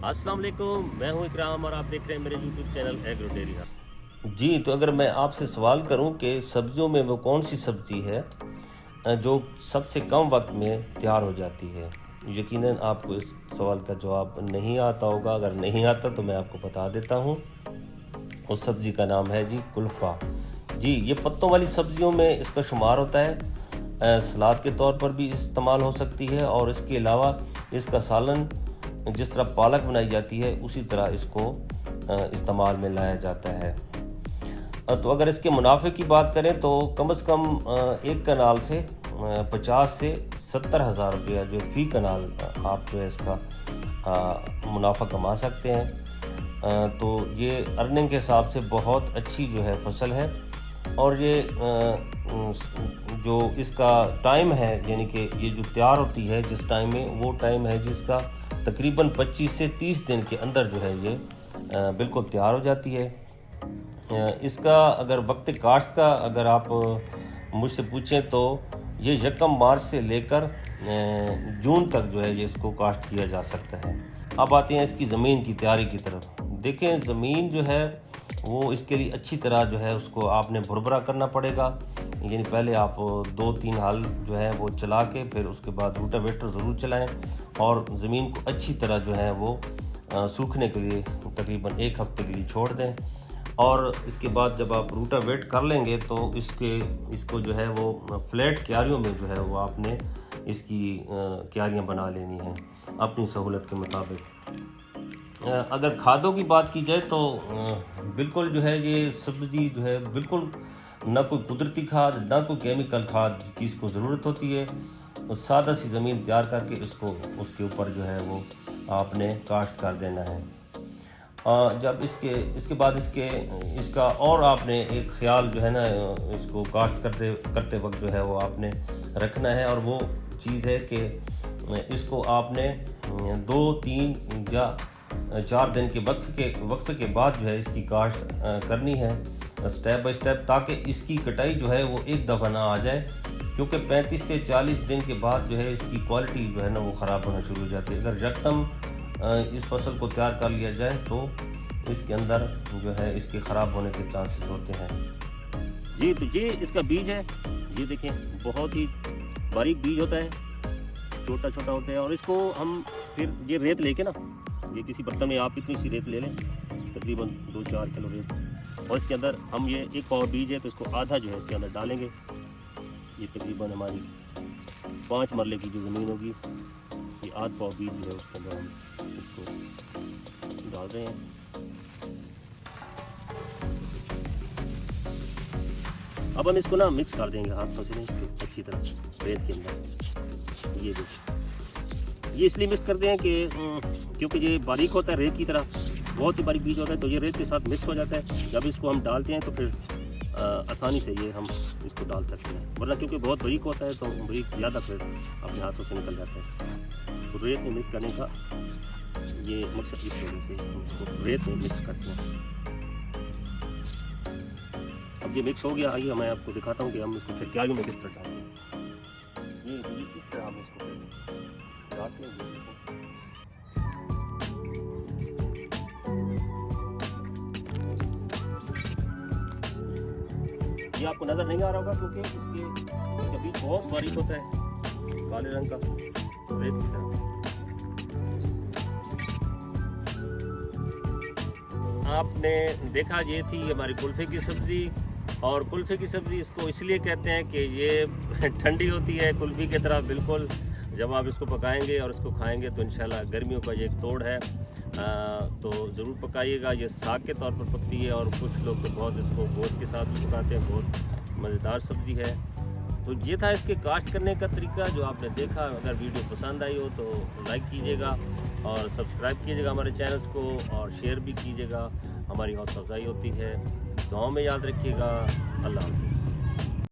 अस्सलाम वालेकुम, मैं हूं इकराम और आप देख रहे हैं मेरे यूट्यूब चैनल एग्रो डेरी। जी, तो अगर मैं आपसे सवाल करूं कि सब्जियों में वो कौन सी सब्जी है जो सबसे कम वक्त में तैयार हो जाती है, यकीनन आपको इस सवाल का जवाब नहीं आता होगा। अगर नहीं आता तो मैं आपको बता देता हूं। उस सब्जी का नाम है जी कुल्फ़ा। जी, ये पत्तों वाली सब्जियों में इसका शुमार होता है। सलाद के तौर पर भी इस्तेमाल हो सकती है और इसके अलावा इसका सालन जिस तरह पालक बनाई जाती है उसी तरह इसको इस्तेमाल में लाया जाता है। तो अगर इसके मुनाफे की बात करें तो कम से कम एक कनाल से 50 से 70 हज़ार रुपया जो फ़ी कनाल आप जो है इसका मुनाफा कमा सकते हैं। तो ये अर्निंग के हिसाब से बहुत अच्छी जो है फसल है। और ये जो इसका टाइम है, यानी कि ये जो तैयार होती है जिस टाइम में, वो टाइम है जिसका तकरीबन 25 से 30 दिन के अंदर जो है ये बिल्कुल तैयार हो जाती है। इसका अगर वक्त काश्त का अगर आप मुझसे पूछें तो ये 1 मार्च से लेकर जून तक जो है ये इसको काश्त किया जा सकता है। अब आते हैं इसकी ज़मीन की तैयारी की तरफ। देखें, ज़मीन जो है वो इसके लिए अच्छी तरह जो है उसको आपने भुरभुरा करना पड़ेगा। यानी पहले आप 2-3 हल जो है वो चला के फिर उसके बाद रूटावेटर ज़रूर चलाएं और ज़मीन को अच्छी तरह जो है वो सूखने के लिए तकरीबन 1 हफ्ते के लिए छोड़ दें। और इसके बाद जब आप रूटावेट कर लेंगे तो इसको जो है वो फ्लैट क्यारियों में जो है वो आपने इसकी क्यारियाँ बना लेनी हैं अपनी सहूलत के मुताबिक। अगर खादों की बात की जाए तो बिल्कुल जो है ये सब्ज़ी जो है बिल्कुल ना कोई कुदरती खाद ना कोई केमिकल खाद की इसको ज़रूरत होती है। तो सादा सी ज़मीन तैयार करके इसको उसके ऊपर जो है वो आपने काश्त कर देना है। जब इसके बाद इसका और आपने एक ख्याल जो है ना इसको काश्त करते वक्त जो है वो आपने रखना है, और वो चीज़ है कि इसको आपने 2-3 या 4 दिन के वक्त के बाद जो है इसकी काश्त करनी है स्टेप बाय स्टेप, ताकि इसकी कटाई जो है वो एक दफ़ा ना आ जाए, क्योंकि 35 से 40 दिन के बाद जो है इसकी क्वालिटी जो है ना वो ख़राब होना शुरू हो जाती है। अगर यकदम इस फसल को तैयार कर लिया जाए तो इसके अंदर जो है इसके ख़राब होने के चांसेस होते हैं। जी, तो ये इसका बीज है। ये देखें, बहुत ही बारीक बीज होता है, छोटा छोटा होता है। और इसको हम फिर ये रेत लेके ना, ये किसी बर्तन में आप इतनी सी रेत ले लें, तकरीबन 2-4 किलो रेत, और इसके अंदर हम ये 1 पाव बीज है तो इसको आधा जो है इसके अंदर डालेंगे। ये तकरीबन हमारी 5 मरले की जो ज़मीन होगी, ये आध पाव बीज जो है उसके अंदर हम इसको डाल रहे हैं। अब हम इसको ना मिक्स कर देंगे हाथों से अच्छी तरह रेत के अंदर। ये देखिए, ये इसलिए मिक्स करते हैं कि क्योंकि ये बारीक होता है रेत की तरह, बहुत ही बारीक बीज होता है, तो ये रेत के साथ मिक्स हो जाता है। जब इसको हम डालते हैं तो फिर आसानी से ये हम इसको डाल सकते हैं, वरना क्योंकि बहुत बारीक होता है तो बारीक ज़्यादा फिर अपने हाथों से निकल जाता है। तो रेत में मिक्स करने का ये मकसद इस वजह से हम इसको रेत में मिक्स करते हैं। अब ये मिक्स हो गया, आइए मैं आपको दिखाता हूँ कि हम इसको फिर क्यारियों में किस तरह डालते हैं। ये इस तरह हम इसको फिर डालते हैं। ये आपको नज़र नहीं आ रहा होगा क्योंकि इसका बीज बहुत बारीक होता है, काले रंग का रेत की तरह। आपने देखा, ये थी हमारी कुल्फ़े की सब्ज़ी। और कुल्फ़े की सब्ज़ी इसको इसलिए कहते हैं कि ये ठंडी होती है कुल्फ़ी की तरह बिल्कुल। जब आप इसको पकाएंगे और इसको खाएंगे तो इंशाल्लाह गर्मियों का ये एक तोड़ है, तो ज़रूर पकाइएगा। ये साग के तौर पर पकती है और कुछ लोग तो बहुत इसको गोश्त के साथ भी पकाते हैं। बहुत मज़ेदार सब्ज़ी है। तो ये था इसके काश्त करने का तरीका जो आपने देखा। अगर वीडियो पसंद आई हो तो लाइक कीजिएगा और सब्सक्राइब कीजिएगा हमारे चैनल्स को, और शेयर भी कीजिएगा, हमारी हौसला अफजाई होती है। दुआओं में याद रखिएगा। अल्लाह हाफ़िज़।